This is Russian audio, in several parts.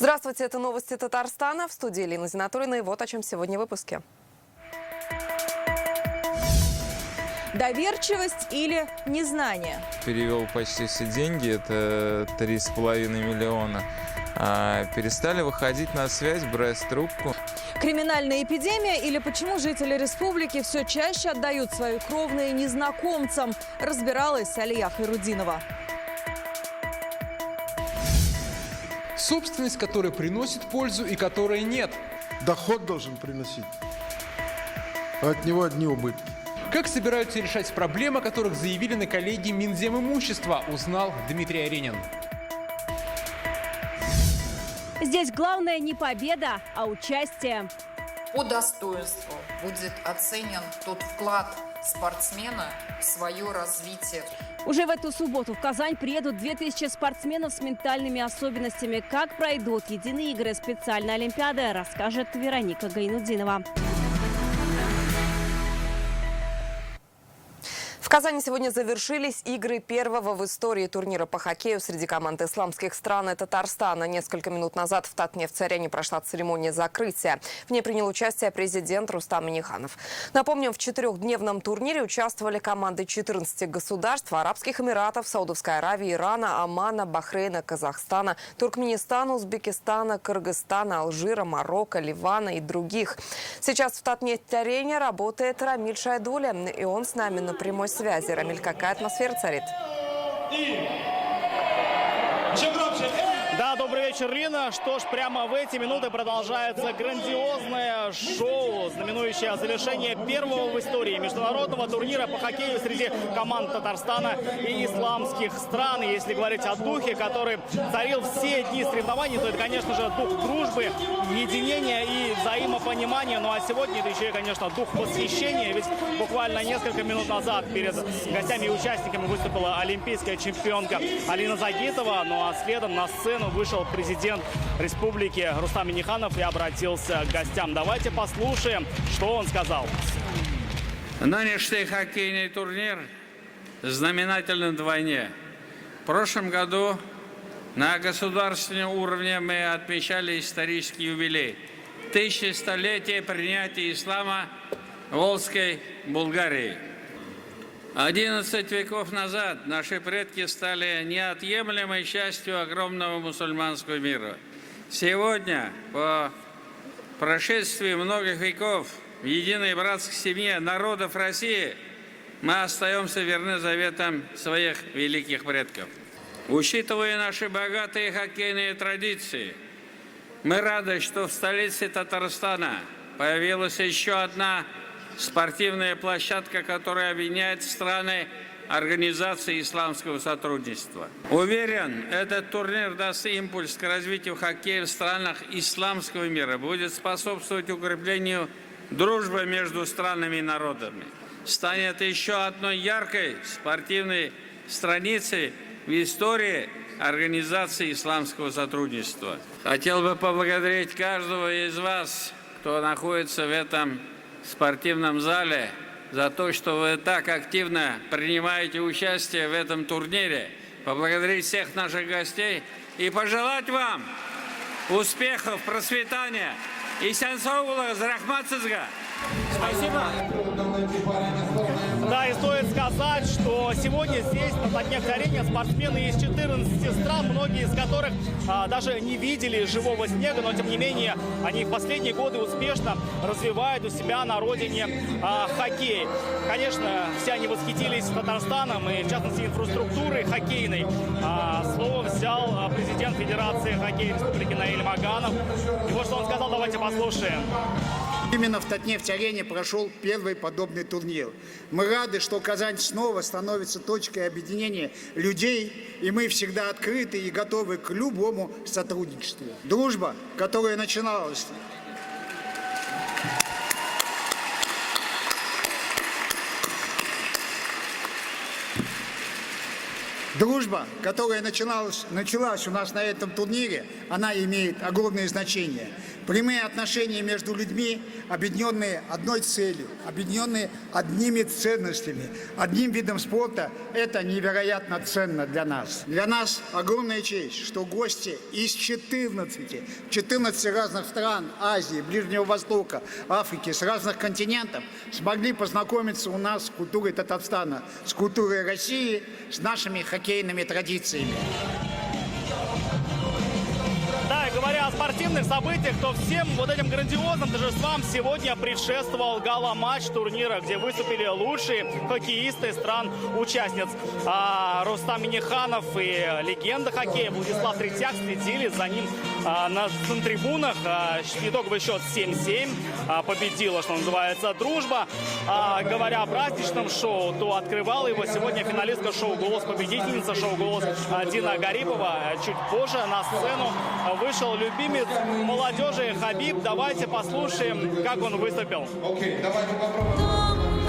Здравствуйте, это новости Татарстана. В студии Елена Зинатуллина. И вот о чем сегодня в выпуске. Доверчивость или незнание? Перевел почти все деньги, это 3,5 миллиона. Перестали выходить на связь, брать трубку. Криминальная эпидемия или почему жители республики все чаще отдают свои кровные незнакомцам? Разбиралась Алия Хайрудинова. Собственность, которая приносит пользу и которой нет. Доход должен приносить, а от него одни убытки. Как собираются решать проблемы, о которых заявили на коллегии Минземимущества, узнал Дмитрий Аренин. Здесь главное не победа, а участие. По достоинству будет оценен тот вклад спортсмена в свое развитие. Уже в эту субботу в Казань приедут 2000 спортсменов с ментальными особенностями. Как пройдут единые игры специальной олимпиады, расскажет Вероника Гайнуддинова. В Казани сегодня завершились игры первого в истории турнира по хоккею среди команд исламских стран и Татарстана. Несколько минут назад в Татнефть-арене прошла церемония закрытия. В ней принял участие президент Рустам Минниханов. Напомним, в 4-дневном турнире участвовали команды 14 государств: Арабских Эмиратов, Саудовской Аравии, Ирана, Омана, Бахрейна, Казахстана, Туркменистана, Узбекистана, Кыргызстана, Алжира, Марокко, Ливана и других. Сейчас в Татнефть-арене работает Рамиль Шайдуля, и он с нами на прямой связи. Рамиль, какая атмосфера царит? Да, добрый вечер, Лина. Что ж, прямо в эти минуты продолжается грандиозное шоу, знаменующее завершение первого в истории международного турнира по хоккею среди команд Татарстана и исламских стран. И если говорить о духе, который царил все дни соревнований, то это, конечно же, дух дружбы, единения и взаимопонимания. Ну а сегодня это еще и, конечно, дух восхищения. Ведь буквально несколько минут назад перед гостями и участниками выступила олимпийская чемпионка Алина Загитова. Ну а следом на сцену вышел президент республики Рустам Минниханов и обратился к гостям. Давайте послушаем, что он сказал. Нынешний хоккейный турнир знаменателен вдвойне. В прошлом году на государственном уровне мы отмечали исторический юбилей – 1100-летие принятия ислама в Волжской Булгарии. 11 веков назад наши предки стали неотъемлемой частью огромного мусульманского мира. Сегодня, по прошествии многих веков, в единой братской семье народов России мы остаемся верны заветам своих великих предков. Учитывая наши богатые хоккейные традиции, мы рады, что в столице Татарстана появилась еще одна спортивная площадка, которая объединяет страны Организации исламского сотрудничества. Уверен, этот турнир даст импульс к развитию хоккея в странах исламского мира, будет способствовать укреплению дружбы между странами и народами, станет еще одной яркой спортивной страницей в истории Организации исламского сотрудничества. Хотел бы поблагодарить каждого из вас, кто находится в этом спортивном зале, за то, что вы так активно принимаете участие в этом турнире, поблагодарить всех наших гостей и пожелать вам успехов, процветания и сянсаула зарахматсызга. Спасибо. Да, и стоит сказать, что сегодня здесь, на Татнефть-арене, спортсмены из 14 стран, многие из которых даже не видели живого снега, но, тем не менее, они в последние годы успешно развивают у себя на родине хоккей. Конечно, все они восхитились Татарстаном и, в частности, инфраструктурой хоккейной. Слово взял президент Федерации хоккея Республики Наиль Маганов. И вот что он сказал, давайте послушаем. Именно в Татнефть-арене прошел первый подобный турнир. Мы рады, что Казань снова становится точкой объединения людей, и мы всегда открыты и готовы к любому сотрудничеству. Дружба, которая начиналась Дружба, которая началась у нас на этом турнире, она имеет огромное значение. Прямые отношения между людьми, объединенные одной целью, объединенные одними ценностями, одним видом спорта, это невероятно ценно для нас. Для нас огромная честь, что гости из 14 разных стран Азии, Ближнего Востока, Африки, с разных континентов смогли познакомиться у нас с культурой Татарстана, с культурой России, с нашими хоккейными традициями. Да, и говоря о спортивных событиях, то всем вот этим грандиозным торжествам сегодня предшествовал гала-матч турнира, где выступили лучшие хоккеисты стран-участниц. Рустам Минниханов и легенда хоккея Владислав Третьяк следили за ним на трибунах. Итоговый счет 7-7. Победила, что называется, дружба. Говоря о праздничном шоу, то открывала его сегодня финалистка шоу «Голос», победительница шоу «Голос» Дина Гарипова. Чуть позже на сцену вышел любимец молодежи Хабиб. Давайте послушаем, как он выступил. Давайте попробуем.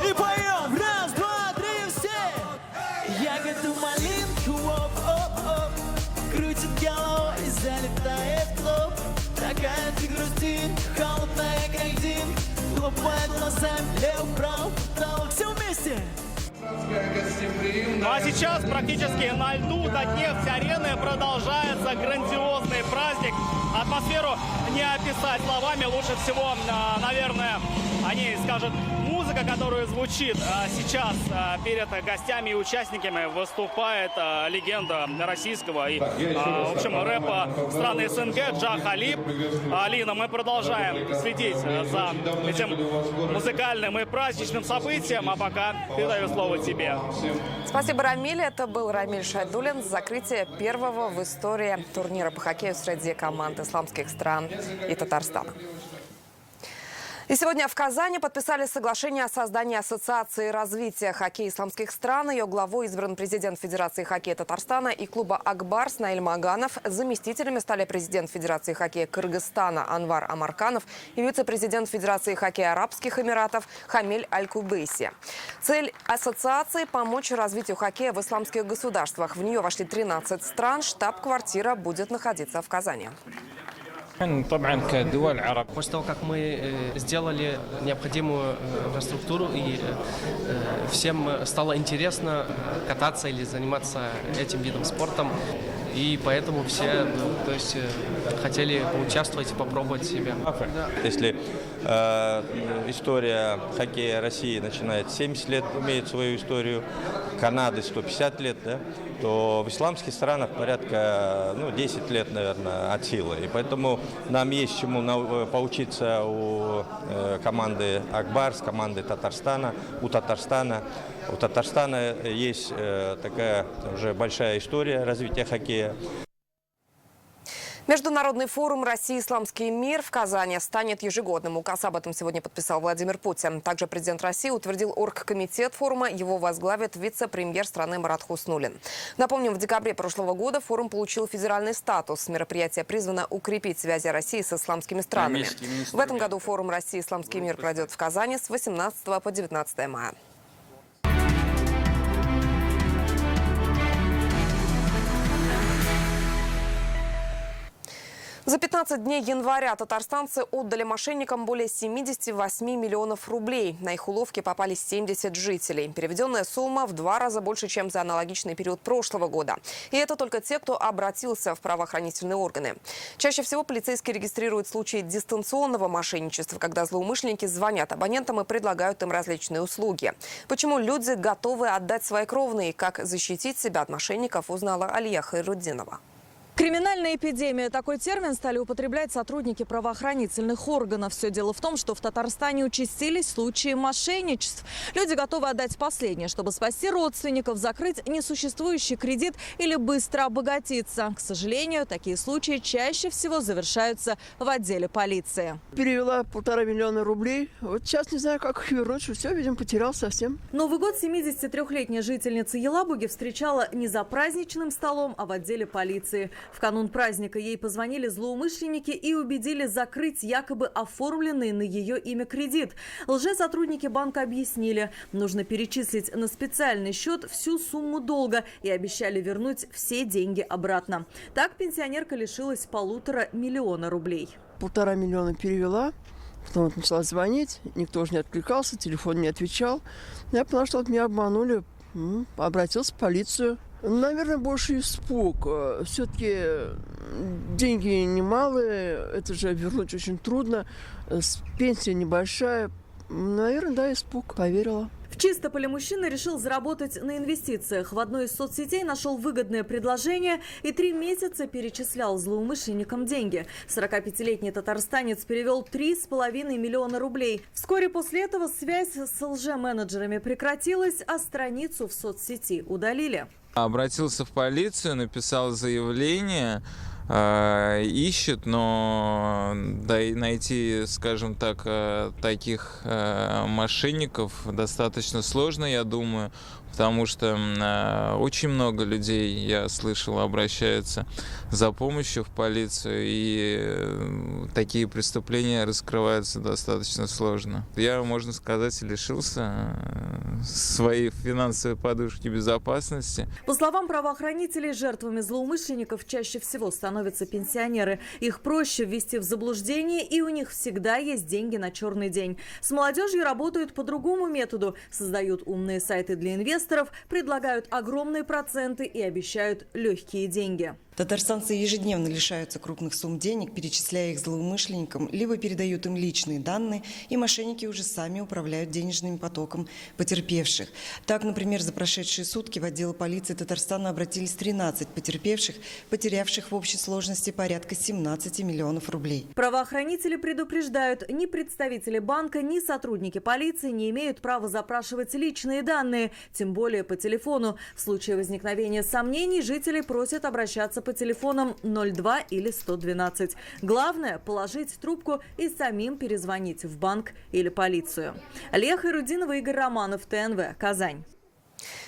И поем! Раз, два, три, все! Ягоду малинку, оп-оп-оп. Крутит головой, залетает лоб. Такая ты грустин, холодная как дин. Хлопает глазами, лев-прав, все вместе! Ну а сейчас практически на льду Татнефть-арены продолжается грандиозный праздник. Атмосферу не описать словами. Лучше всего, наверное, о ней скажет музыка, которая звучит сейчас перед гостями и участниками. Выступает легенда российского и, в общем, рэпа страны СНГ Джа Халиб. Алина, мы продолжаем следить за этим музыкальным и праздничным событием. А пока передаю слово тебе. Спасибо, Рамиль. Это был Рамиль Шайдуллин. Закрытие первого в истории турнира по хоккею среди команд исламских стран и Татарстана. И сегодня в Казани подписали соглашение о создании Ассоциации развития хоккея исламских стран. Ее главой избран президент Федерации хоккея Татарстана и клуба «Акбарс» Наиль Маганов. Заместителями стали президент Федерации хоккея Кыргызстана Анвар Амарканов и вице-президент Федерации хоккея Арабских Эмиратов Хамиль Аль-Кубейси. Цель ассоциации – помочь развитию хоккея в исламских государствах. В нее вошли 13 стран. Штаб-квартира будет находиться в Казани. После того, как мы сделали необходимую инфраструктуру и всем стало интересно кататься или заниматься этим видом спорта, и поэтому все, хотели поучаствовать и попробовать себя. Если история хоккея России начинает 70 лет, имеет свою историю, Канады 150 лет, да, то в исламских странах порядка 10 лет, наверное, от силы. И поэтому нам есть чему поучиться у команды «Акбарс», команды Татарстана, у Татарстана. У Татарстана есть такая уже большая история развития хоккея. Международный форум «Россия. Исламский мир» в Казани станет ежегодным. Указ об этом сегодня подписал Владимир Путин. Также президент России утвердил оргкомитет форума. Его возглавит вице-премьер страны Марат Хуснуллин. Напомним, в декабре прошлого года форум получил федеральный статус. Мероприятие призвано укрепить связи России с исламскими странами. В этом году форум «Россия. Исламский мир» пройдет в Казани с 18 по 19 мая. За 15 дней января татарстанцы отдали мошенникам более 78 миллионов рублей. На их уловки попали 70 жителей. Переведенная сумма в 2 раза больше, чем за аналогичный период прошлого года. И это только те, кто обратился в правоохранительные органы. Чаще всего полицейские регистрируют случаи дистанционного мошенничества, когда злоумышленники звонят абонентам и предлагают им различные услуги. Почему люди готовы отдать свои кровные и как защитить себя от мошенников, узнала Алия Хайруддинова. Криминальная эпидемия – такой термин стали употреблять сотрудники правоохранительных органов. Все дело в том, что в Татарстане участились случаи мошенничеств. Люди готовы отдать последнее, чтобы спасти родственников, закрыть несуществующий кредит или быстро обогатиться. К сожалению, такие случаи чаще всего завершаются в отделе полиции. Перевела 1,5 миллиона рублей. Вот сейчас не знаю, как их вернуть, что все, видимо, потерял совсем. Новый год 73-летняя жительница Елабуги встречала не за праздничным столом, а в отделе полиции. В канун праздника ей позвонили злоумышленники и убедили закрыть якобы оформленный на ее имя кредит. Лжесотрудники банка объяснили, нужно перечислить на специальный счет всю сумму долга и обещали вернуть все деньги обратно. Так пенсионерка лишилась 1,5 миллиона рублей. 1,5 миллиона перевела. Потом вот начала звонить, никто уже не откликался, телефон не отвечал. Я поняла, что вот меня обманули, обратился в полицию. Наверное, больше испуг. Все-таки деньги немалые, это же вернуть очень трудно, пенсия небольшая. Наверное, да, испуг, поверила. В Чистополе мужчина решил заработать на инвестициях. В одной из соцсетей нашел выгодное предложение и 3 месяца перечислял злоумышленникам деньги. 45-летний татарстанец перевел 3,5 миллиона рублей. Вскоре после этого связь с лжеменеджерами прекратилась, а страницу в соцсети удалили. Обратился в полицию, написал заявление, ищет, но найти, скажем так, таких мошенников достаточно сложно, я думаю, потому что очень много людей, я слышал, обращаются за помощью в полицию, и такие преступления раскрываются достаточно сложно. Я, можно сказать, лишился своей финансовой подушки безопасности. По словам правоохранителей, жертвами злоумышленников чаще всего становятся пенсионеры. Их проще ввести в заблуждение, и у них всегда есть деньги на черный день. С молодежью работают по другому методу. Создают умные сайты для инвесторов, предлагают огромные проценты и обещают легкие деньги. Татарстанцы ежедневно лишаются крупных сумм денег, перечисляя их злоумышленникам, либо передают им личные данные, и мошенники уже сами управляют денежным потоком потерпевших. Так, например, за прошедшие сутки в отдел полиции Татарстана обратились 13 потерпевших, потерявших в общей сложности порядка 17 миллионов рублей. Правоохранители предупреждают, ни представители банка, ни сотрудники полиции не имеют права запрашивать личные данные, тем более по телефону. В случае возникновения сомнений жители просят обращаться по телефонам 02 или 112. Главное – положить трубку и самим перезвонить в банк или полицию. Леха Ирудинова, Игорь Романов, ТНВ, Казань.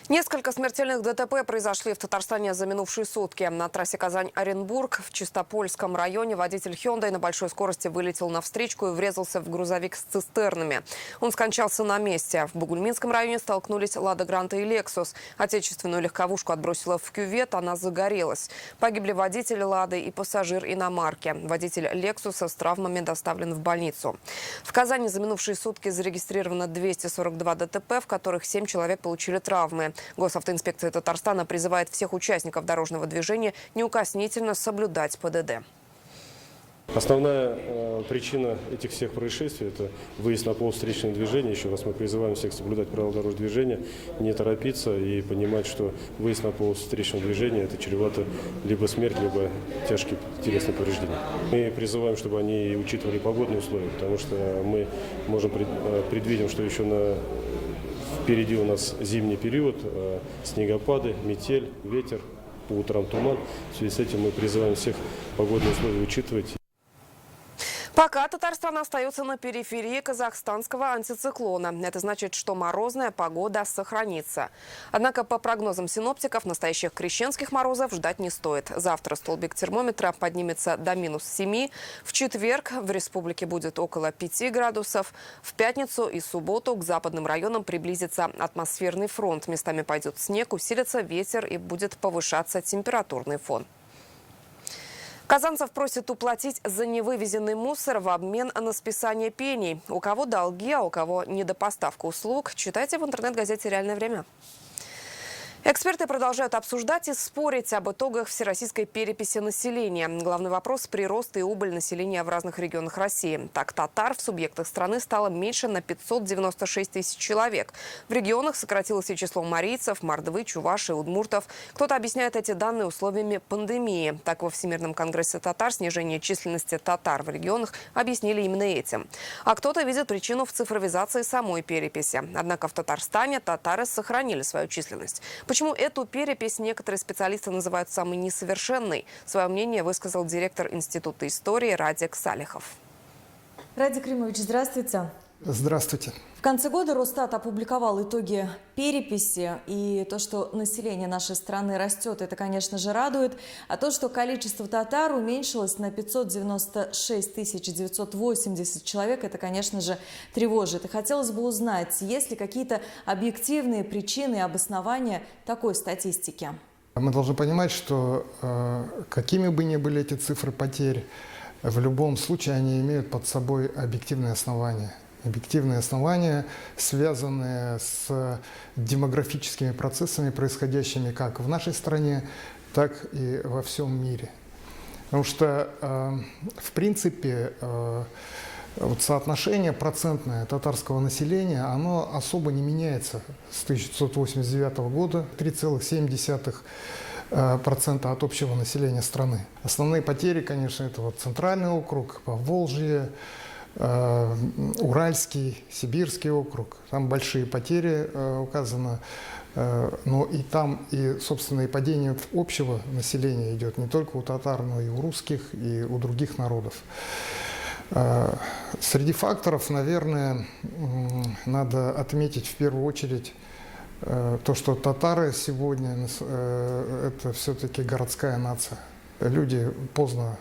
Несколько смертельных ДТП произошли в Татарстане за минувшие сутки. На трассе Казань-Оренбург в Чистопольском районе водитель Hyundai на большой скорости вылетел на встречку и врезался в грузовик с цистернами. Он скончался на месте. В Бугульминском районе столкнулись Лада Гранта и Lexus. Отечественную легковушку отбросила в кювет, она загорелась. Погибли водитель Лады и пассажир иномарки. Водитель Лексуса с травмами доставлен в больницу. В Казани за минувшие сутки зарегистрировано 242 ДТП, в которых 7 человек получили травмы. Госавтоинспекция Татарстана призывает всех участников дорожного движения неукоснительно соблюдать ПДД. Основная причина этих всех происшествий – это выезд на полос встречного движения. Еще раз мы призываем всех соблюдать правила дорожного движения, не торопиться и понимать, что выезд на полос встречного движения – это чревато либо смерть, либо тяжкие телесные повреждения. Мы призываем, чтобы они учитывали погодные условия, потому что мы можем предвидим, что еще впереди у нас зимний период, снегопады, метель, ветер, по утрам туман. В связи с этим мы призываем всех погодные условия учитывать. Пока Татарстан остается на периферии казахстанского антициклона. Это значит, что морозная погода сохранится. Однако, по прогнозам синоптиков, настоящих крещенских морозов ждать не стоит. Завтра столбик термометра поднимется до -7. В четверг в республике будет около 5 градусов. В пятницу и субботу к западным районам приблизится атмосферный фронт. Местами пойдет снег, усилится ветер и будет повышаться температурный фон. Казанцев просят уплатить за невывезенный мусор в обмен на списание пений. У кого долги, а у кого недопоставка услуг. Читайте в интернет-газете «Реальное время». Эксперты продолжают обсуждать и спорить об итогах всероссийской переписи населения. Главный вопрос – прирост и убыль населения в разных регионах России. Так, татар в субъектах страны стало меньше на 596 тысяч человек. В регионах сократилось и число марийцев, мордвы, чуваши, удмуртов. Кто-то объясняет эти данные условиями пандемии. Так, во Всемирном конгрессе татар снижение численности татар в регионах объяснили именно этим. А кто-то видит причину в цифровизации самой переписи. Однако в Татарстане татары сохранили свою численность. Почему эту перепись некоторые специалисты называют самой несовершенной? Свое мнение высказал директор Института истории Радик Салихов. Радик Римович, здравствуйте. Здравствуйте. В конце года Росстат опубликовал итоги переписи, и то, что население нашей страны растет, это, конечно же, радует. А то, что количество татар уменьшилось на 596 980 человек, это, конечно же, тревожит. И хотелось бы узнать, есть ли какие-то объективные причины и обоснования такой статистики. Мы должны понимать, что какими бы ни были эти цифры потерь, в любом случае они имеют под собой объективные основания. Объективные основания, связанные с демографическими процессами, происходящими как в нашей стране, так и во всем мире. Потому что, в принципе, вот соотношение процентное татарского населения, оно особо не меняется с 1989 года, 3,7% от общего населения страны. Основные потери, конечно, это вот Центральный округ, Поволжье, Уральский, Сибирский округ. Там большие потери указано, но и там, и, собственно, и падение общего населения идет не только у татар, но и у русских, и у других народов. Среди факторов, наверное, надо отметить в первую очередь то, что татары сегодня это все-таки городская нация. Люди поздно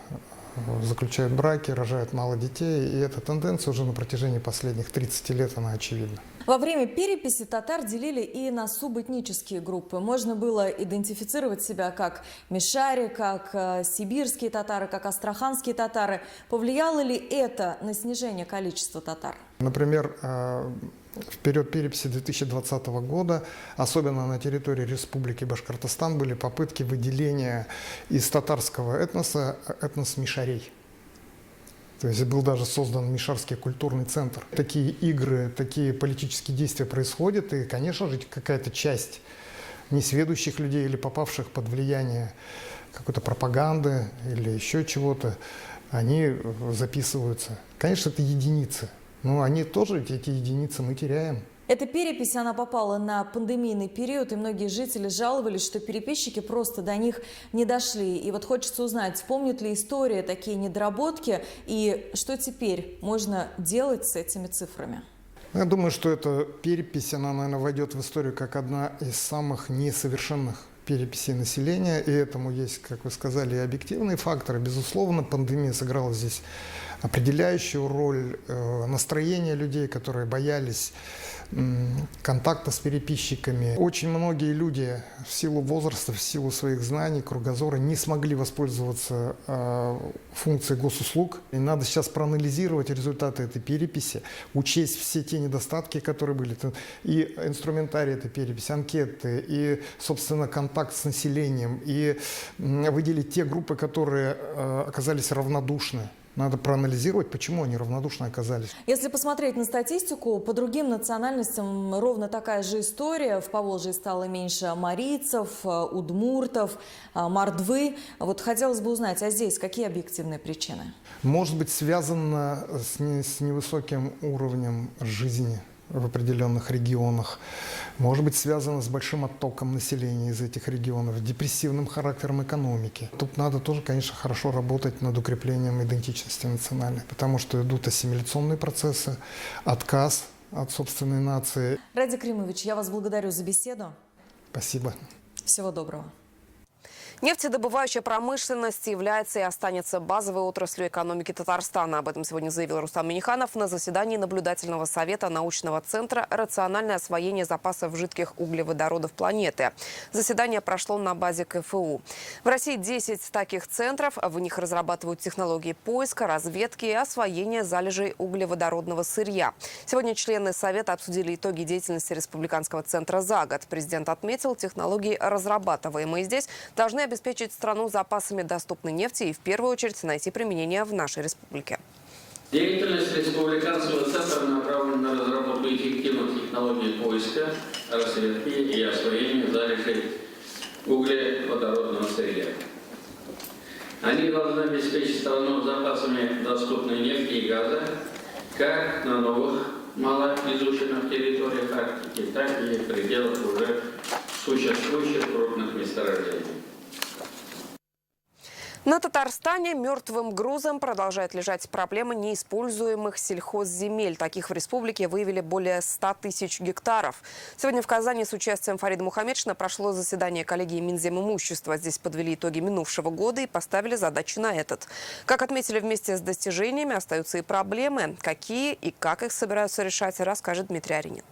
заключают браки, рожают мало детей, и эта тенденция уже на протяжении последних 30 лет, она очевидна. Во время переписи татар делили и на субэтнические группы. Можно было идентифицировать себя как мишари, как сибирские татары, как астраханские татары. Повлияло ли это на снижение количества татар? Например, в период переписи 2020 года, особенно на территории Республики Башкортостан, были попытки выделения из татарского этноса этнос мишарей. То есть был даже создан Мишарский культурный центр. Такие игры, такие политические действия происходят, и, конечно же, какая-то часть несведущих людей или попавших под влияние какой-то пропаганды или еще чего-то, они записываются. Конечно, это единицы, но они тоже, эти единицы мы теряем. Эта перепись, она попала на пандемийный период, и многие жители жаловались, что переписчики просто до них не дошли. И вот хочется узнать, помнит ли история такие недоработки, и что теперь можно делать с этими цифрами? Я думаю, что эта перепись, она, наверное, войдет в историю как одна из самых несовершенных переписей населения, и этому есть, как вы сказали, и объективные факторы. Безусловно, пандемия сыграла здесь определяющую роль, настроения людей, которые боялись контакта с переписчиками. Очень многие люди в силу возраста, в силу своих знаний, кругозора не смогли воспользоваться функцией госуслуг. И надо сейчас проанализировать результаты этой переписи, учесть все те недостатки, которые были. И инструментарий этой переписи, анкеты, и, собственно, контакт с населением, и выделить те группы, которые оказались равнодушны. Надо проанализировать, почему они равнодушно оказались. Если посмотреть на статистику, по другим национальностям ровно такая же история. В Поволжье стало меньше марийцев, удмуртов, мордвы. Вот хотелось бы узнать, а здесь какие объективные причины? Может быть, связано с невысоким уровнем жизни в определенных регионах. Может быть, связано с большим оттоком населения из этих регионов, депрессивным характером экономики. Тут надо тоже, конечно, хорошо работать над укреплением идентичности национальной, потому что идут ассимиляционные процессы, отказ от собственной нации. Радик Римович, я вас благодарю за беседу. Спасибо. Всего доброго. Нефтедобывающая промышленность является и останется базовой отраслью экономики Татарстана. Об этом сегодня заявил Рустам Минниханов на заседании наблюдательного совета научного центра «Рациональное освоение запасов жидких углеводородов планеты». Заседание прошло на базе КФУ. В России 10 таких центров. В них разрабатывают технологии поиска, разведки и освоения залежей углеводородного сырья. Сегодня члены совета обсудили итоги деятельности республиканского центра за год. Президент отметил, технологии, разрабатываемые здесь, должны обеспечить страну запасами доступной нефти и в первую очередь найти применение в нашей республике. Деятельность республиканского центра направлена на разработку эффективных технологий поиска, разведки и освоения залежей углеводородного сырья. Они должны обеспечить страну запасами доступной нефти и газа как на новых малоизученных территориях Арктики, так и в пределах уже существующих крупных месторождений. На Татарстане мертвым грузом продолжает лежать проблема неиспользуемых сельхозземель. Таких в республике выявили более 100 тысяч гектаров. Сегодня в Казани с участием Фарида Мухаммедшина прошло заседание коллегии Минземимущества. Здесь подвели итоги минувшего года и поставили задачи на этот. Как отметили, вместе с достижениями остаются и проблемы. Какие и как их собираются решать, расскажет Дмитрий Аринин.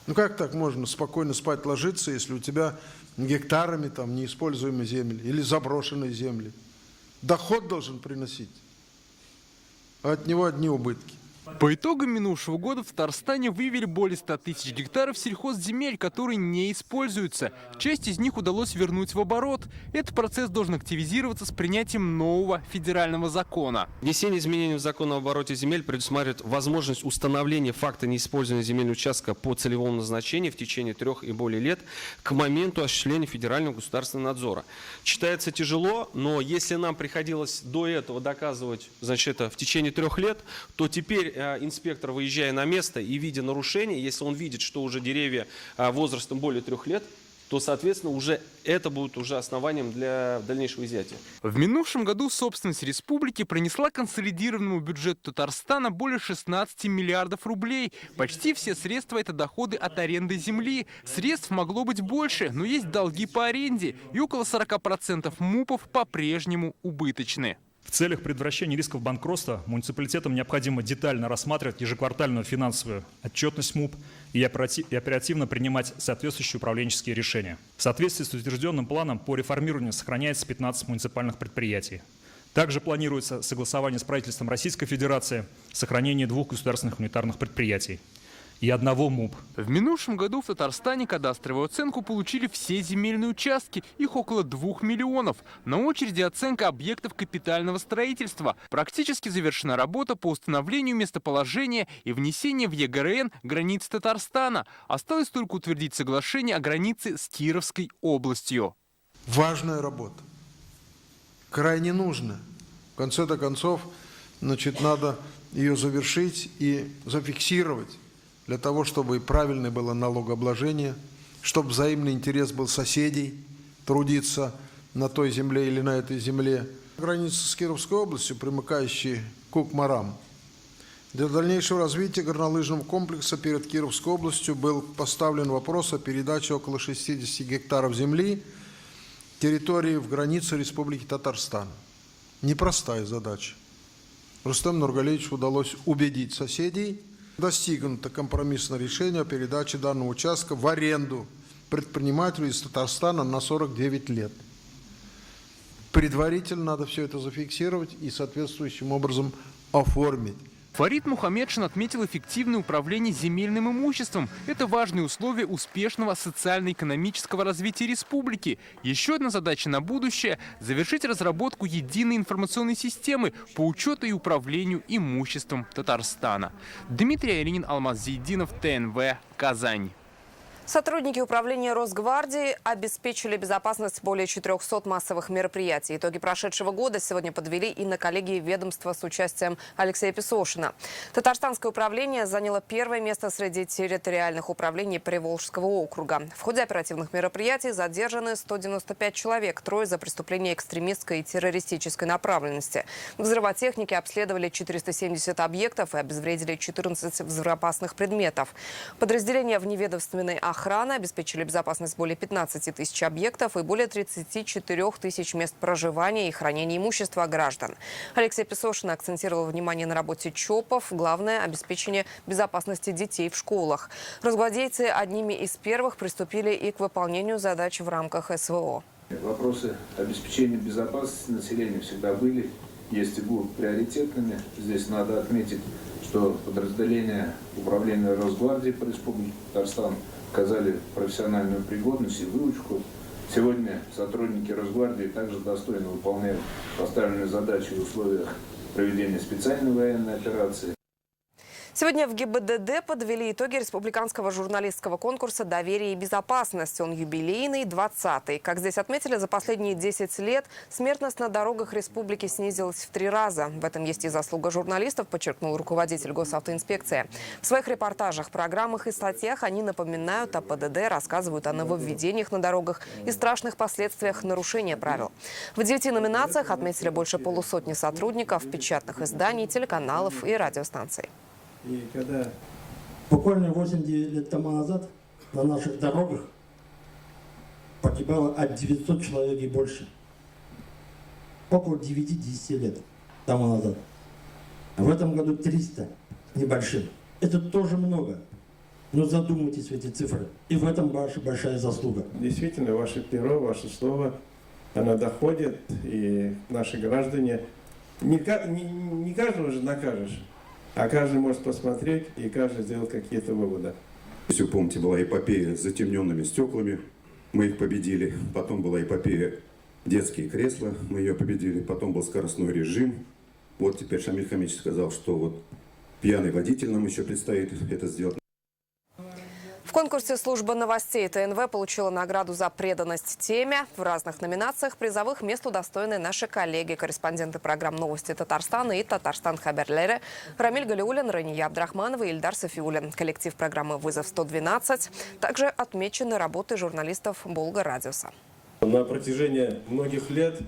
Ну как так можно спокойно спать ложиться, если у тебя гектарами там неиспользуемые земли или заброшенные земли? Доход должен приносить, а от него одни убытки. По итогам минувшего года в Татарстане выявили более 100 тысяч гектаров сельхозземель, которые не используются. Часть из них удалось вернуть в оборот. Этот процесс должен активизироваться с принятием нового федерального закона. Внесение изменений в закон об обороте земель предусматривает возможность установления факта неиспользования земельного участка по целевому назначению в течение 3 и более лет к моменту осуществления федерального государственного надзора. Читается тяжело, но если нам приходилось до этого доказывать, значит, это в течение 3 лет, то теперь инспектор, выезжая на место и видя нарушение, если он видит, что уже деревья возрастом более 3 лет, то, соответственно, уже это будет уже основанием для дальнейшего изъятия. В минувшем году собственность республики принесла консолидированному бюджету Татарстана более 16 миллиардов рублей. Почти все средства – это доходы от аренды земли. Средств могло быть больше, но есть долги по аренде, и около 40% МУПов по-прежнему убыточны. В целях предотвращения рисков банкротства муниципалитетам необходимо детально рассматривать ежеквартальную финансовую отчетность МУП и оперативно принимать соответствующие управленческие решения. В соответствии с утвержденным планом по реформированию сохраняется 15 муниципальных предприятий. Также планируется согласование с правительством Российской Федерации, сохранение 2 государственных унитарных предприятий и 1 МУП. В минувшем году в Татарстане кадастровую оценку получили все земельные участки, их около 2 миллионов. На очереди оценка объектов капитального строительства. Практически завершена работа по установлению местоположения и внесения в ЕГРН границ Татарстана. Осталось только утвердить соглашение о границе с Кировской областью. Важная работа, крайне нужная. В конце-то концов, надо ее завершить и зафиксировать, для того, чтобы и правильное было налогообложение, чтобы взаимный интерес был соседей трудиться на той земле или на этой земле. Граница с Кировской областью, примыкающей к Кукмарам. Для дальнейшего развития горнолыжного комплекса перед Кировской областью был поставлен вопрос о передаче около 60 гектаров земли территории в границе Республики Татарстан. Непростая задача. Рустему Нургалиевичу удалось убедить соседей. Достигнуто компромиссное решение о передаче данного участка в аренду предпринимателю из Татарстана на 49 лет. Предварительно надо все это зафиксировать и соответствующим образом оформить. Фарид Мухаммедшин отметил эффективное управление земельным имуществом. Это важные условия успешного социально-экономического развития республики. Еще одна задача на будущее – завершить разработку единой информационной системы по учету и управлению имуществом Татарстана. Дмитрий Аринин, Алмаз Зейдинов, ТНВ, Казань. Сотрудники управления Росгвардии обеспечили безопасность более 400 массовых мероприятий. Итоги прошедшего года сегодня подвели и на коллегии ведомства с участием Алексея Песошина. Татарстанское управление заняло 1-е место среди территориальных управлений Приволжского округа. В ходе оперативных мероприятий задержаны 195 человек, 3 за преступления экстремистской и террористической направленности. Взрывотехники обследовали 470 объектов и обезвредили 14 взрывоопасных предметов. Подразделения вневедомственной охраны обеспечили безопасность более 15 тысяч объектов и более 34 тысяч мест проживания и хранения имущества граждан. Алексей Песошин акцентировал внимание на работе ЧОПов. Главное – обеспечение безопасности детей в школах. Росгвардейцы одними из первых приступили и к выполнению задач в рамках СВО. Вопросы обеспечения безопасности населения всегда были, есть и будут приоритетными. Здесь надо отметить, что подразделения управления Росгвардии по Республике Татарстан оказали профессиональную пригодность и выучку. Сегодня сотрудники Росгвардии также достойно выполняют поставленные задачи в условиях проведения специальной военной операции. Сегодня в ГИБДД подвели итоги республиканского журналистского конкурса «Доверие и безопасность». Он юбилейный, 20-й. Как здесь отметили, за последние 10 лет смертность на дорогах республики снизилась в 3 раза. В этом есть и заслуга журналистов, подчеркнул руководитель госавтоинспекции. В своих репортажах, программах и статьях они напоминают о ПДД, рассказывают о нововведениях на дорогах и страшных последствиях нарушения правил. В 9 номинациях отметили больше полусотни сотрудников печатных изданий, телеканалов и радиостанций. И когда буквально 8-9 лет тому назад на наших дорогах погибало от 900 человек и больше. Около 9-10 лет тому назад. А в этом году 300 небольшим. Это тоже много. Но задумайтесь в эти цифры. И в этом ваша большая заслуга. Действительно, ваше перо, ваше слово, оно доходит, и наши граждане, не каждого же накажешь. А каждый может посмотреть, и каждый сделать какие-то выводы. Если вы помните, была эпопея с затемненными стеклами. Мы их победили. Потом была эпопея детские кресла. Мы ее победили. Потом был скоростной режим. Вот теперь Шамиль Хамидович сказал, что вот пьяный водитель нам еще предстоит это сделать. В конкурсе служба новостей ТНВ получила награду за преданность теме. В разных номинациях призовых мест удостоены наши коллеги, корреспонденты программ «Новости Татарстана» и «Татарстан Хаберлере» Рамиль Галиуллин, Рания Абдрахманова и Ильдар Софиуллин. Коллектив программы «Вызов-112». Также отмечены работы журналистов Булга-Радиуса. На протяжении многих лет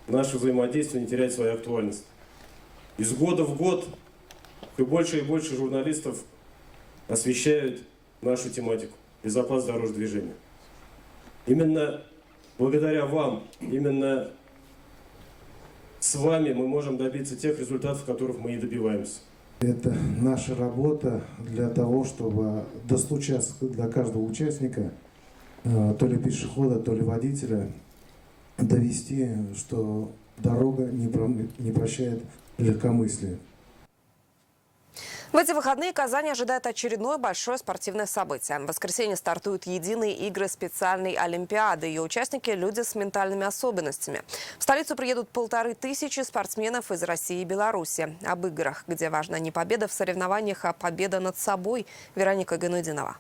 наше взаимодействие не теряет свою актуальность. Из года в год и больше журналистов освещают нашу тематику – безопасность дорожного движения. Именно благодаря вам, именно с вами мы можем добиться тех результатов, которых мы и добиваемся. Это наша работа для того, чтобы достучаться до каждого участника, то ли пешехода, то ли водителя, довести, что дорога не прощает легкомыслия. В эти выходные Казань ожидает очередное большое спортивное событие. В воскресенье стартуют единые игры специальной олимпиады. Ее участники – люди с ментальными особенностями. В столицу приедут 1500 спортсменов из России и Беларуси. Об играх, где важна не победа в соревнованиях, а победа над собой. Вероника Гайнудинова.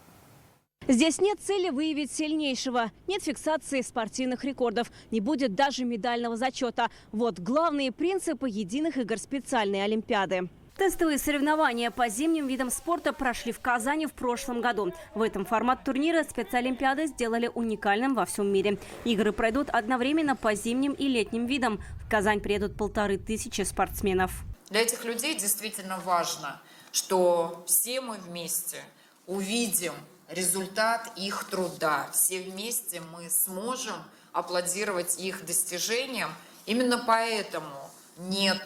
Здесь нет цели выявить сильнейшего, нет фиксации спортивных рекордов, не будет даже медального зачета. Вот главные принципы единых игр специальной олимпиады. Тестовые соревнования по зимним видам спорта прошли в Казани в прошлом году. В этом формат турнира спецолимпиады сделали уникальным во всем мире. Игры пройдут одновременно по зимним и летним видам. В Казань приедут 1500 спортсменов. Для этих людей действительно важно, что все мы вместе увидим результат их труда. Все вместе мы сможем аплодировать их достижениям. Именно поэтому нет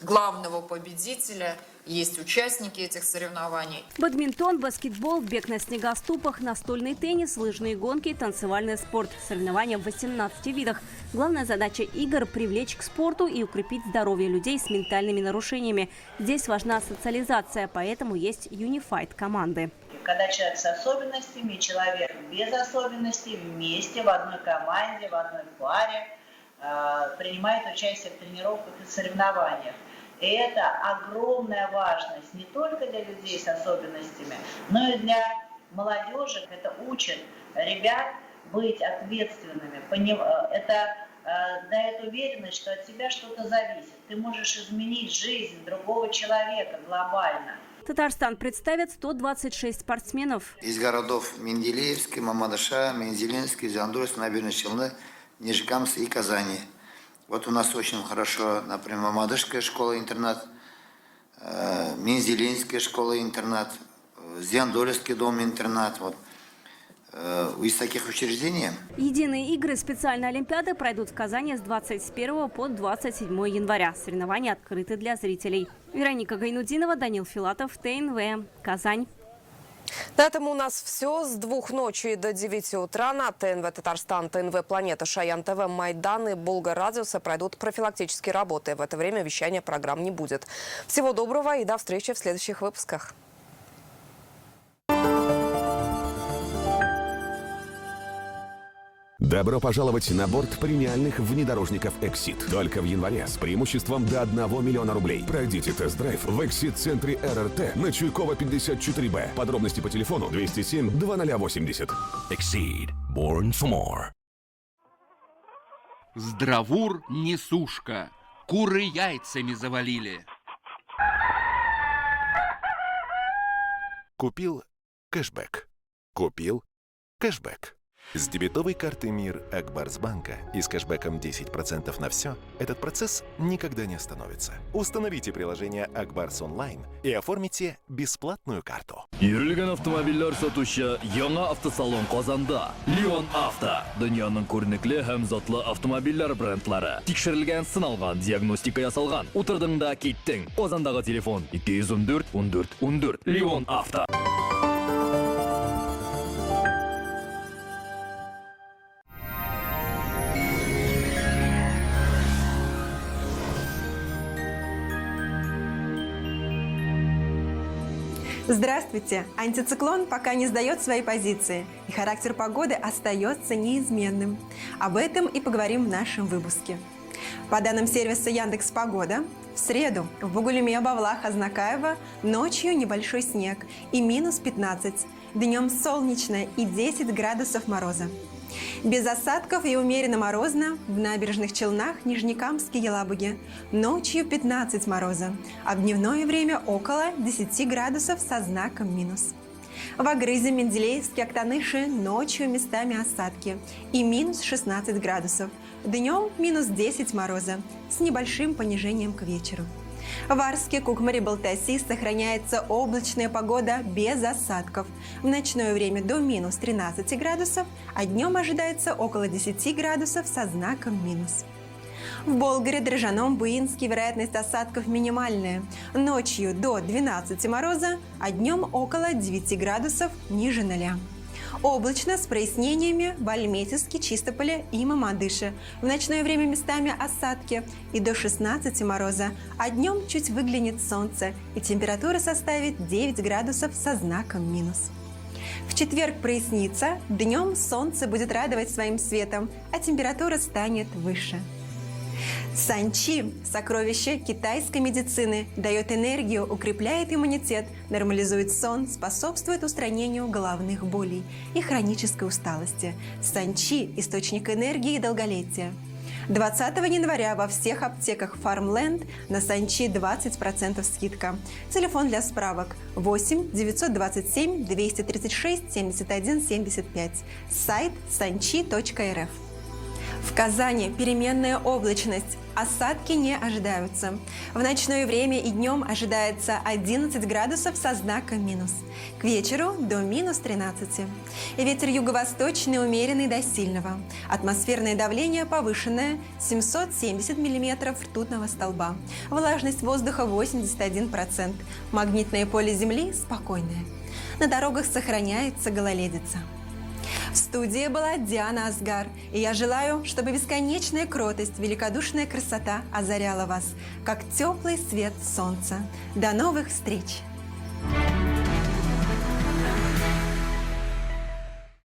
главного победителя, есть участники этих соревнований. Бадминтон, баскетбол, бег на снегоступах, настольный теннис, лыжные гонки, танцевальный спорт. Соревнования в 18 видах. Главная задача игр – привлечь к спорту и укрепить здоровье людей с ментальными нарушениями. Здесь важна социализация, поэтому есть Unified команды. Когда человек с особенностями и человек без особенностей вместе, в одной команде, в одной паре принимает участие в тренировках и соревнованиях. И это огромная важность не только для людей с особенностями, но и для молодежи. Это учит ребят быть ответственными. Это дает уверенность, что от тебя что-то зависит. Ты можешь изменить жизнь другого человека глобально. Татарстан представит 126 спортсменов. Из городов Менделеевский, Мамадыша, Мензелинский, Зиандурс, Набережные Челны, Нижекамск и Казани. Вот у нас очень хорошо, например, Мамадышская школа-интернат, Мензелинская школа-интернат, Зиандольский дом-интернат. Вот. Из таких учреждений. Единые игры специальной олимпиады пройдут в Казани с 21 по 27 января. Соревнования открыты для зрителей. Вероника Гайнудинова, Данил Филатов, ТНВ, Казань. На этом у нас все. С 2 ночи до 9 утра на ТНВ Татарстан, ТНВ Планета, Шаян ТВ, Майдан и Булга-Радиуса пройдут профилактические работы. В это время вещания программ не будет. Всего доброго и до встречи в следующих выпусках. Добро пожаловать на борт премиальных внедорожников Exit. Только в январе с преимуществом до 1 миллиона рублей. Пройдите тест-драйв в Exit-центре РРТ на Чуйкова 54Б. Подробности по телефону 207 2080. Exceed. Born for more. Здравур несушка. Куры яйцами завалили. Купил кэшбэк. Купил кэшбэк. С дебетовой карты МИР Акбарсбанка и с кэшбэком 10% на все этот процесс никогда не остановится. Установите приложение Акбарс онлайн и оформите бесплатную карту. Йөрелгән автомобильләр сатучы яңа автосалон Казанда. Леон Авто. Дөньяның күренекле һәм затлы автомобильләр брендлары. Тикшерелгән, сыналган, диагностика ясалган. Утырдың да киттең. Казандагы телефон 214 14 14. Леон Авто. Здравствуйте! Антициклон пока не сдает свои позиции, и характер погоды остается неизменным. Об этом и поговорим в нашем выпуске. По данным сервиса Яндекс.Погода, в среду в Бугульме, Бавлах, Азнакаево ночью небольшой снег и минус 15, днем солнечно и 10 градусов мороза. Без осадков и умеренно морозно в набережных Челнах, Нижнекамске, Елабуге. Ночью 15 мороза, а в дневное время около 10 градусов со знаком минус. В Агрызе, Менделеевске, Актаныше ночью местами осадки и минус 16 градусов. Днем минус 10 мороза с небольшим понижением к вечеру. В Арске, Кукмаре, Балтаси сохраняется облачная погода без осадков. В ночное время до минус 13 градусов, а днем ожидается около 10 градусов со знаком минус. В Болгаре, Дрожжаном, Буинске вероятность осадков минимальная. Ночью до 12 мороза, а днем около 9 градусов ниже 0. Облачно с прояснениями в Альметьевске, Чистополе и Мамадыше. В ночное время местами осадки и до 16 мороза, а днем чуть выглянет солнце, и температура составит 9 градусов со знаком минус. В четверг прояснится, днем солнце будет радовать своим светом, а температура станет выше. Санчи – сокровище китайской медицины, дает энергию, укрепляет иммунитет, нормализует сон, способствует устранению головных болей и хронической усталости. Санчи – источник энергии и долголетия. 20 января во всех аптеках Farmland на Санчи 20% скидка. Телефон для справок 8 927 236 71 75. Сайт sanchi.rf. В Казани переменная облачность, осадки не ожидаются. В ночное время и днем ожидается 11 градусов со знаком минус. К вечеру до минус 13. Ветер юго-восточный умеренный до сильного. Атмосферное давление повышенное 770 миллиметров ртутного столба. Влажность воздуха 81%. Магнитное поле Земли спокойное. На дорогах сохраняется гололедица. В студии была Диана Асгар, и я желаю, чтобы бесконечная кротость, великодушная красота озаряла вас, как теплый свет солнца. До новых встреч!